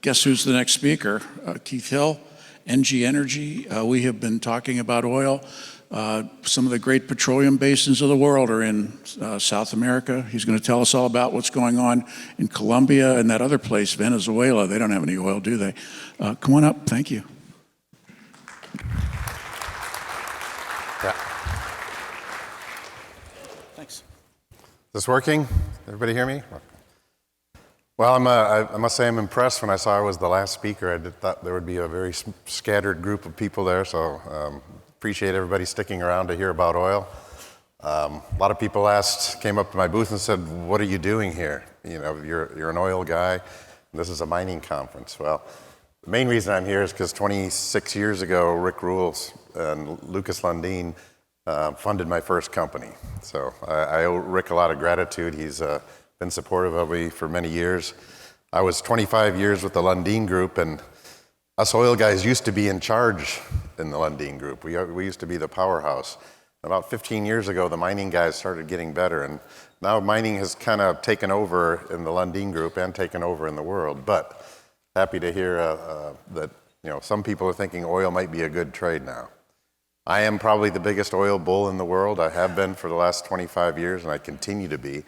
Guess who's the next speaker? Keith Hill, NG Energy. We have been talking about oil. Some of the great petroleum basins of the world are in South America. He's going to tell us all about what's going on in Colombia and that other place, Venezuela. They don't have any oil, do they? Come on up. Thank you. Yeah. Thanks. Is this working? Everybody hear me? Well, I must say I'm impressed. When I saw I was the last speaker, I thought there would be a very scattered group of people there, so appreciate everybody sticking around to hear about oil. A lot of people came up to my booth and said, "What are you doing here? You know, you're an oil guy, and this is a mining conference." Well, the main reason I'm here is because 26 years ago, Rick Rule and Lucas Lundin funded my first company. So I owe Rick a lot of gratitude. He's been supportive of me for many years. I was 25 years with the Lundin Group, and us oil guys used to be in charge in the Lundin Group. We used to be the powerhouse. About 15 years ago, the mining guys started getting better, and now mining has kind of taken over in the Lundin Group and taken over in the world. But happy to hear that some people are thinking oil might be a good trade now. I am probably the biggest oil bull in the world. I have been for the last 25 years, and I continue to be.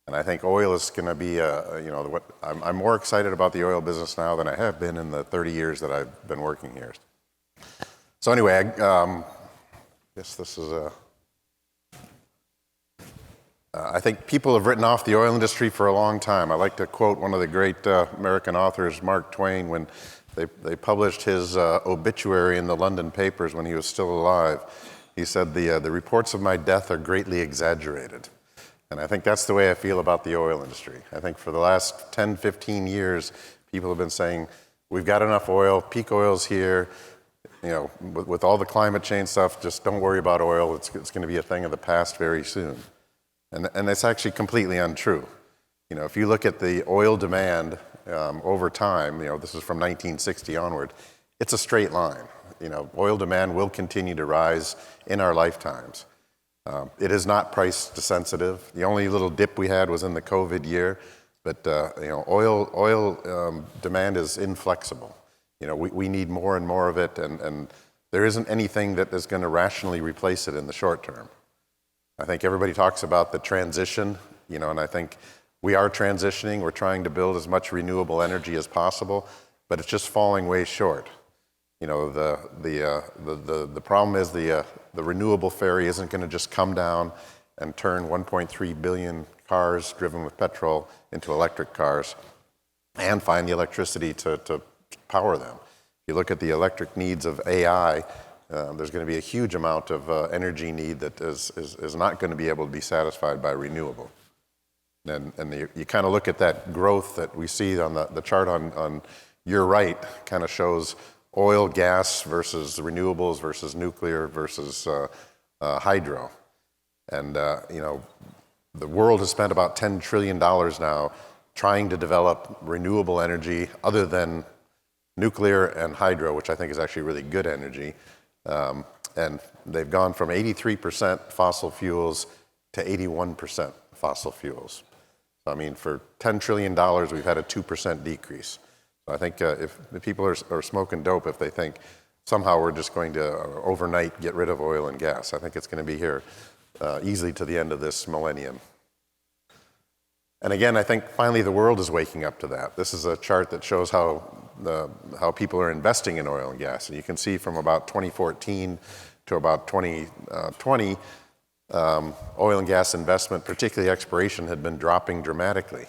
And I think oil is going to be, I'm more excited about the oil business now than I have been in the 30 years that I've been working here. So anyway, I guess this is I think people have written off the oil industry for a long time. I like to quote one of the great American authors, Mark Twain, when they published his obituary in the London papers when he was still alive. He said, the reports of my death are greatly exaggerated. And I think that's the way I feel about the oil industry. I think for the last 10, 15 years, people have been saying, we've got enough oil, peak oil's here, with all the climate change stuff, just don't worry about oil, it's going to be a thing of the past very soon. And that's actually completely untrue. If you look at the oil demand over time, this is from 1960 onward, it's a straight line. Oil demand will continue to rise in our lifetimes. It is not price sensitive. The only little dip we had was in the COVID year, but oil demand is inflexible. We need more and more of it, and there isn't anything that is going to rationally replace it in the short term. I think everybody talks about the transition, and I think we are transitioning. We're trying to build as much renewable energy as possible, but it's just falling way short. The problem is the renewable ferry isn't going to just come down and turn 1.3 billion cars driven with petrol into electric cars and find the electricity to power them. If you look at the electric needs of AI, there's going to be a huge amount of energy need that is not going to be able to be satisfied by renewable. And you kind of look at that growth that we see on the chart on your right, kind of shows oil, gas versus renewables versus nuclear versus hydro. And, the world has spent about $10 trillion now trying to develop renewable energy other than nuclear and hydro, which I think is actually really good energy. And they've gone from 83% fossil fuels to 81% fossil fuels. So, for $10 trillion, we've had a 2% decrease. I think if the people are smoking dope, if they think somehow we're just going to overnight get rid of oil and gas, I think it's going to be here easily to the end of this millennium. And again, I think finally the world is waking up to that. This is a chart that shows how people are investing in oil and gas. And you can see from about 2014 to about 2020, oil and gas investment, particularly exploration, had been dropping dramatically.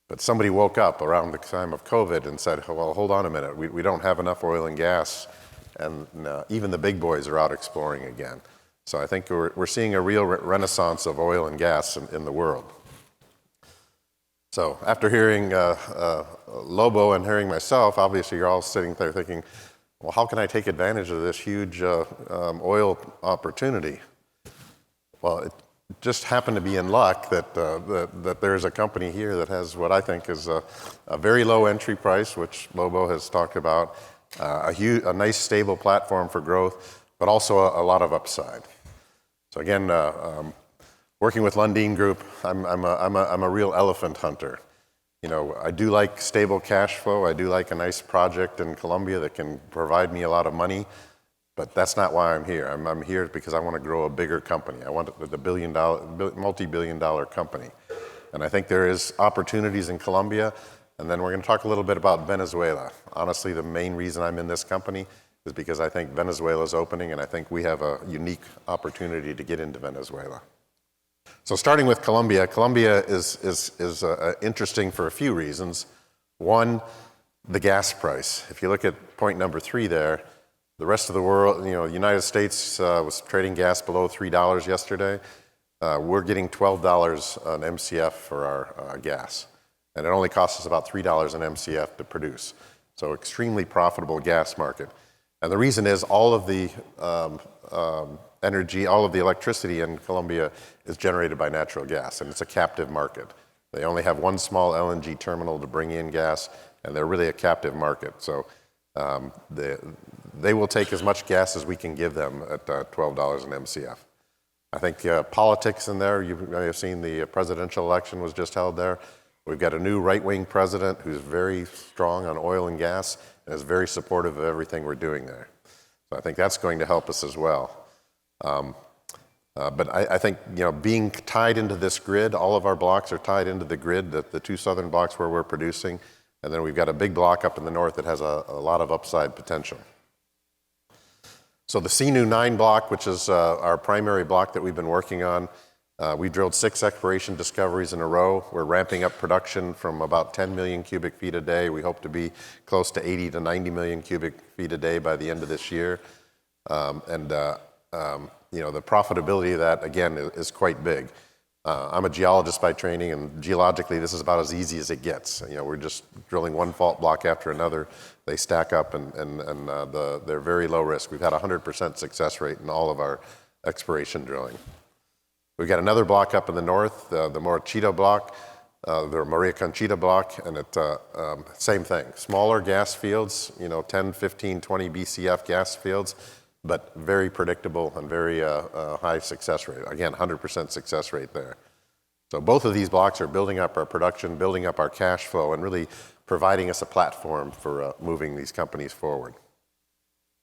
But somebody woke up around the time of COVID and said, well, hold on a minute, we don't have enough oil and gas, and even the big boys are out exploring again. So I think we're seeing a real renaissance of oil and gas in the world. So after hearing Lobo and hearing myself, obviously you're all sitting there thinking, well, how can I take advantage of this huge oil opportunity? Well, it just happened to be in luck that there's a company here that has what I think is a very low entry price, which Lobo has talked about, a nice stable platform for growth, but also a lot of upside. So again, working with Lundin Group, I'm a real elephant hunter. I do like stable cash flow. I do like a nice project in Colombia that can provide me a lot of money, but that's not why I'm here. I'm here because I want to grow a bigger company. I want the multi-billion-dollar company. And I think there is opportunities in Colombia, and then we're going to talk a little bit about Venezuela. Honestly, the main reason I'm in this company is because I think Venezuela is opening, and I think we have a unique opportunity to get into Venezuela. So starting with Colombia, Colombia is interesting for a few reasons. One, the gas price. If you look at point number 3 there, the rest of the world, the United States was trading gas below $3 yesterday. We're getting $12 an MCF for our gas. And it only costs us about $3 an MCF to produce. So extremely profitable gas market. And the reason is all of the energy, all of the electricity in Colombia is generated by natural gas, and it's a captive market. They only have one small LNG terminal to bring in gas, and they're really a captive market. So they will take as much gas as we can give them at $12 an MCF. I think politics in there, you may have seen the presidential election was just held there. We've got a new right-wing president who's very strong on oil and gas and is very supportive of everything we're doing there. So I think that's going to help us as well. But I think, being tied into this grid, all of our blocks are tied into the grid, the 2 southern blocks where we're producing, and then we've got a big block up in the north that has a lot of upside potential. So the Sinú-9 block, which is our primary block that we've been working on, we drilled 6 exploration discoveries in a row. We're ramping up production from about 10 million cubic feet a day. We hope to be close to 80 to 90 million cubic feet a day by the end of this year. The profitability of that, again, is quite big. I'm a geologist by training, and geologically, this is about as easy as it gets. We're just drilling one fault block after another. They stack up, and they're very low risk. We've had a 100% success rate in all of our exploration drilling. We've got another block up in the north, the Maurel block, the Maria Conchita block, and same thing. Smaller gas fields, 10, 15, 20 BCF gas fields, but very predictable and very high success rate. Again, 100% success rate there. So both of these blocks are building up our production, building up our cash flow, and really providing us a platform for moving these companies forward.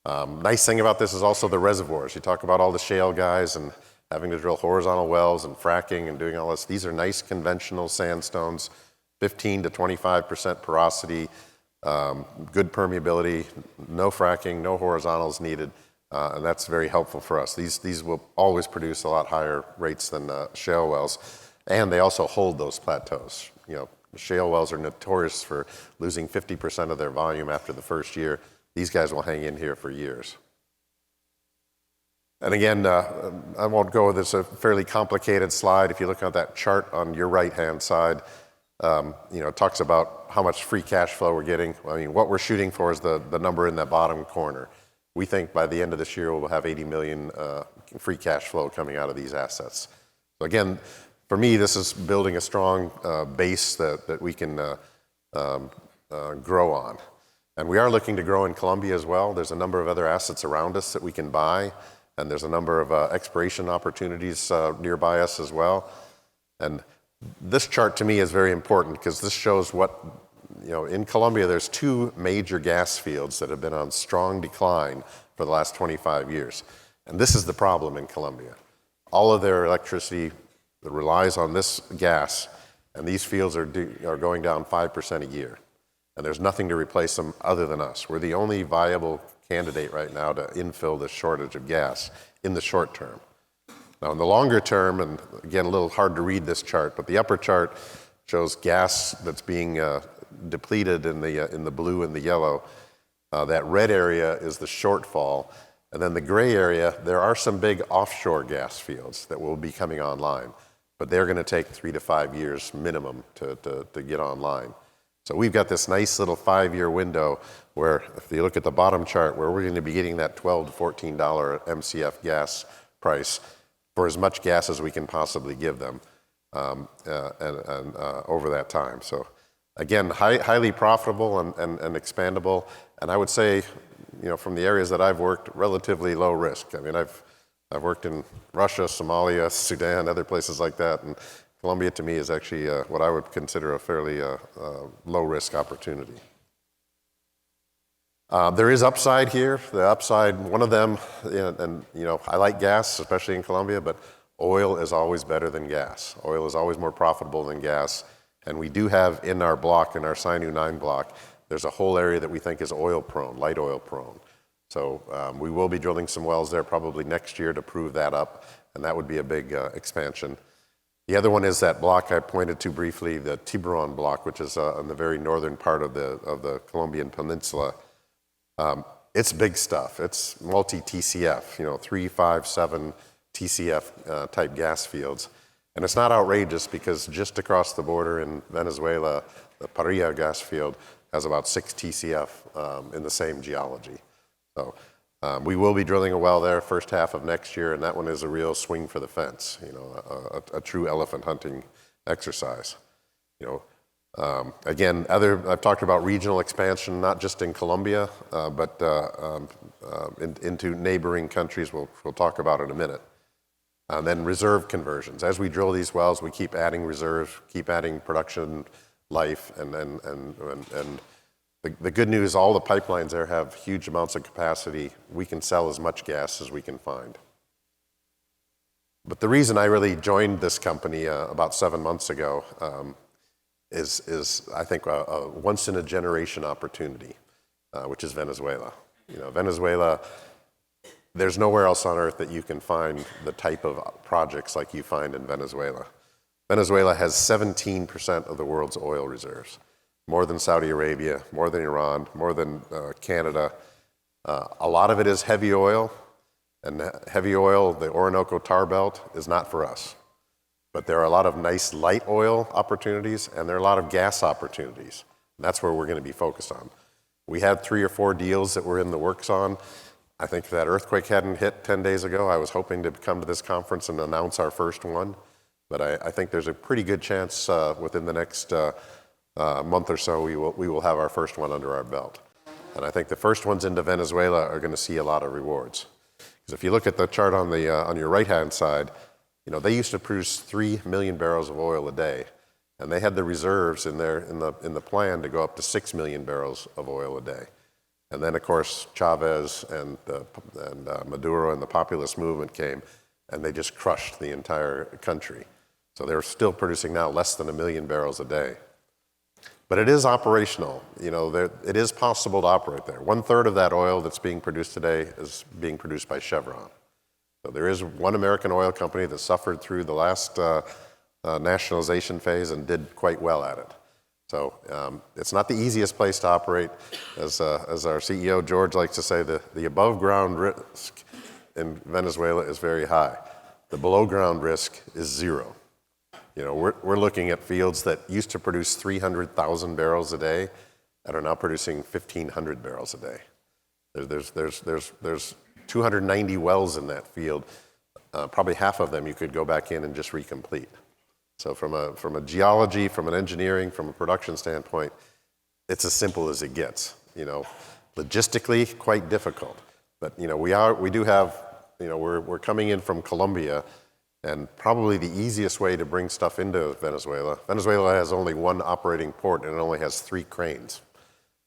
Nice thing about this is also the reservoirs. You talk about all the shale guys and having to drill horizontal wells and fracking and doing all this. These are nice conventional sandstones, 15 to 25% porosity, good permeability, no fracking, no horizontals needed. And that's very helpful for us. These will always produce a lot higher rates than shale wells, and they also hold those plateaus. Shale wells are notorious for losing 50% of their volume after the first year. These guys will hang in here for years. And again, I won't go with this, a fairly complicated slide. If you look at that chart on your right-hand side, it talks about how much free cash flow we're getting. I mean, what we're shooting for is the number in that bottom corner. We think by the end of this year, we'll have 80 million free cash flow coming out of these assets. So again, for me, this is building a strong base that we can grow on. And we are looking to grow in Colombia as well. There's a number of other assets around us that we can buy, and there's a number of exploration opportunities nearby us as well. And this chart to me is very important because this shows what, in Colombia, there's 2 major gas fields that have been on strong decline for the last 25 years. And this is the problem in Colombia. All of their electricity relies on this gas, and these fields are going down 5% a year. And there's nothing to replace them other than us. We're the only viable candidate right now to infill this shortage of gas in the short term. Now, in the longer term, and again, a little hard to read this chart, but the upper chart shows gas that's being depleted in the blue and the yellow. That red area is the shortfall. And then the gray area, there are some big offshore gas fields that will be coming online, but they're going to take 3 to 5 years minimum to get online. So we've got this nice little 5-year window where, if you look at the bottom chart, where we're going to be getting that $12 to $14 MCF gas price for as much gas as we can possibly give them over that time. So again, highly profitable and expandable. And I would say, from the areas that I've worked, relatively low risk. I mean, I've worked in Russia, Somalia, Sudan, other places like that, and Colombia to me is actually what I would consider a fairly low-risk opportunity. There is upside here. The upside, one of them, and I like gas, especially in Colombia, but oil is always better than gas. Oil is always more profitable than gas. And we do have in our block, in our Sinú-9 block, there's a whole area that we think is oil prone, light oil prone. So we will be drilling some wells there probably next year to prove that up, and that would be a big expansion. The other one is that block I pointed to briefly, the Tiburon block, which is on the very northern part of the Colombian peninsula. It's big stuff. It's multi-TCF, 3, 5, 7 TCF type gas fields. And it's not outrageous because just across the border in Venezuela, the Paria gas field has about 6 TCF in the same geology. So we will be drilling a well there first half of next year, and that one is a real swing for the fence, a true elephant hunting exercise. Again, I've talked about regional expansion, not just in Colombia, but into neighboring countries. We'll talk about in a minute. And then reserve conversions. As we drill these wells, we keep adding reserves, keep adding production life, and the good news, all the pipelines there have huge amounts of capacity. We can sell as much gas as we can find. But the reason I really joined this company about 7 months ago is I think a once-in-a-generation opportunity, which is Venezuela. Venezuela, there's nowhere else on earth that you can find the type of projects like you find in Venezuela. Venezuela has 17% of the world's oil reserves, more than Saudi Arabia, more than Iran, more than Canada. A lot of it is heavy oil, and heavy oil, the Orinoco Tar Belt, is not for us. But there are a lot of nice light oil opportunities, and there are a lot of gas opportunities. And that's where we're going to be focused on. We had 3 or 4 deals that we're in the works on. I think if that earthquake hadn't hit 10 days ago, I was hoping to come to this conference and announce our first one. But I think there's a pretty good chance within the next month or so we will have our first one under our belt. And I think the first ones into Venezuela are going to see a lot of rewards. Because if you look at the chart on your right-hand side, they used to produce 3 million barrels of oil a day, and they had the reserves in the plan to go up to 6 million barrels of oil a day. And then, of course, Chavez and Maduro and the populist movement came, and they just crushed the entire country. So they're still producing now less than 1 million barrels a day. But it is operational. It is possible to operate there. 1/3 of that oil that's being produced today is being produced by Chevron. So there is one American oil company that suffered through the last nationalization phase and did quite well at it. So it's not the easiest place to operate. As our CEO, George, likes to say, the above-ground risk in Venezuela is very high. The below-ground risk is 0. We're looking at fields that used to produce 300,000 barrels a day that are now producing 1,500 barrels a day. There's 290 wells in that field. Probably half of them you could go back in and just recomplete. So from a geology, from an engineering, from a production standpoint, it's as simple as it gets. Logistically, quite difficult. But we're coming in from Colombia, and probably the easiest way to bring stuff into Venezuela. Venezuela has only one operating port, and it only has 3 cranes.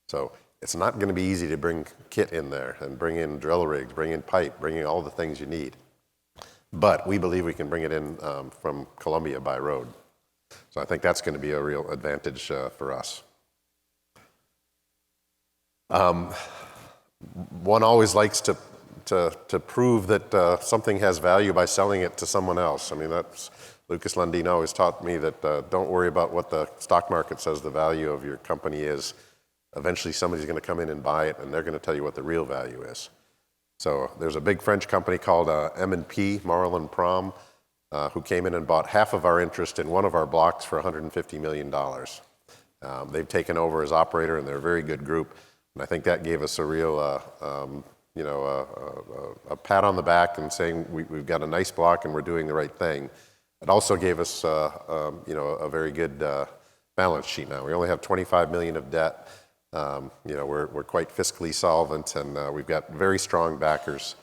So it's not going to be easy to bring kit in there and bring in drill rigs, bring in pipe, bring in all the things you need. But we believe we can bring it in from Colombia by road. So I think that's going to be a real advantage for us. One always likes to prove that something has value by selling it to someone else. I mean, Lucas Lundin always taught me that don't worry about what the stock market says the value of your company is. Eventually somebody's going to come in and buy it, and they're going to tell you what the real value is. So there's a big French company called M&P, Maurel Prom, who came in and bought half of our interest in one of our blocks for $150 million. They've taken over as operator, and they're a very good group. And I think that gave us a real, a pat on the back and saying we've got a nice block and we're doing the right thing. It also gave us, a very good balance sheet now. We only have $25 million of debt. We're quite fiscally solvent, and we've got very strong backers.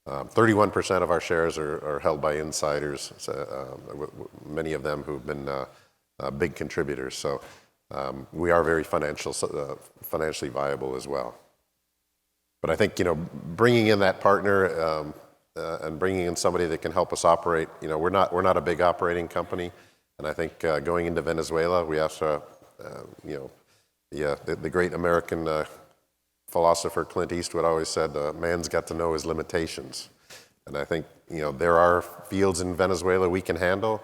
31% of our shares are held by insiders, many of them who've been big contributors. So we are very financially viable as well. But I think, bringing in that partner and bringing in somebody that can help us operate, we're not a big operating company. And I think going into Venezuela, we have to, the great American philosopher Clint Eastwood always said, man's got to know his limitations. And I think, there are fields in Venezuela we can handle.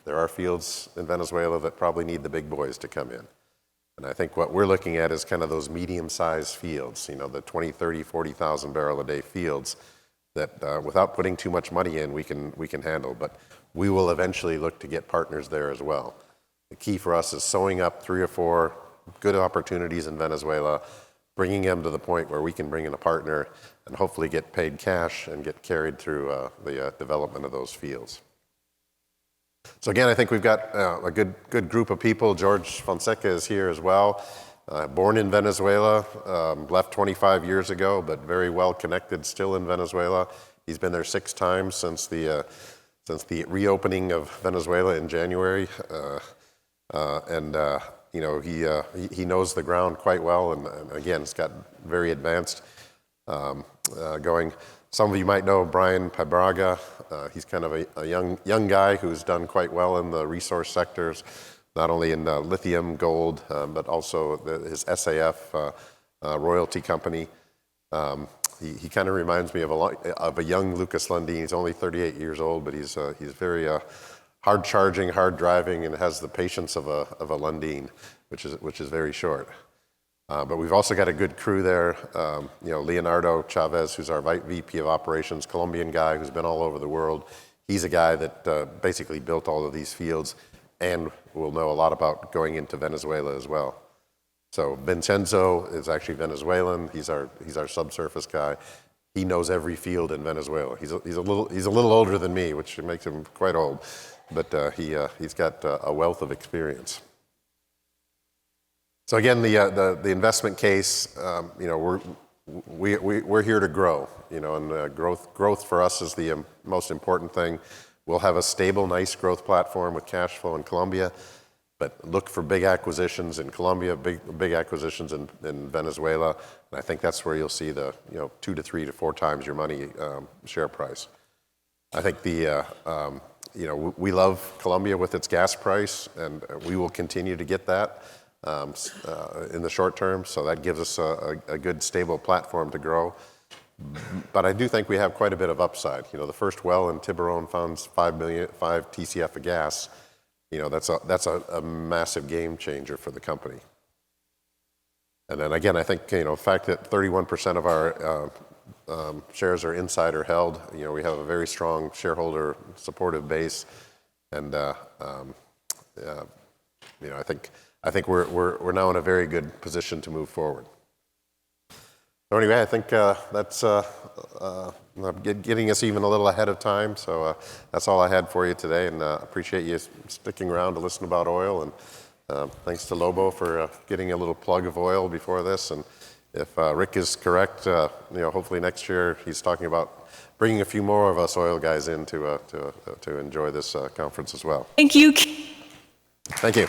There are fields in Venezuela that probably need the big boys to come in. And I think what we're looking at is kind of those medium-sized fields, the 20, 30, 40,000 barrel a day fields that without putting too much money in, we can handle. But we will eventually look to get partners there as well. The key for us is sewing up 3 or 4 good opportunities in Venezuela, bringing them to the point where we can bring in a partner and hopefully get paid cash and get carried through the development of those fields. So again, I think we've got a good group of people. George Fonseca is here as well. Born in Venezuela, left 25 years ago, but very well connected still in Venezuela. He's been there 6 times since the reopening of Venezuela in January, he knows the ground quite well, and again, it's got very advanced going. Some of you might know Brian Pabraga. He's kind of a young guy who's done quite well in the resource sectors, not only in lithium, gold, but also his SAF royalty company. He kind of reminds me of a young Lucas Lundin. He's only 38 years old, but he's very hard charging, hard driving, and has the patience of a Lundin, which is very short. But we've also got a good crew there. Leonardo Chavez, who's our VP of Operations, Colombian guy who's been all over the world. He's a guy that basically built all of these fields and will know a lot about going into Venezuela as well. So Vincenzo is actually Venezuelan. He's our subsurface guy. He knows every field in Venezuela. He's a little older than me, which makes him quite old, but he's got a wealth of experience. So again, the investment case, we're here to grow, and growth for us is the most important thing. We'll have a stable, nice growth platform with cash flow in Colombia, but look for big acquisitions in Colombia, big acquisitions in Venezuela, and I think that's where you'll see the 2 to 3 to 4 times your money share price. I think we love Colombia with its gas price, and we will continue to get that in the short term, so that gives us a good stable platform to grow. But I do think we have quite a bit of upside. The first well in Tiburon found 5 TCF of gas. That's a massive game changer for the company. And then again, I think the fact that 31% of our shares are insider held, we have a very strong shareholder supportive base, and I think we're now in a very good position to move forward. So anyway, I think that's getting us even a little ahead of time. So that's all I had for you today, and appreciate you sticking around to listen about oil. And thanks to Lobo for getting a little plug of oil before this. And if Rick is correct, hopefully next year he's talking about bringing a few more of us oil guys in to enjoy this conference as well. Thank you. Thank you.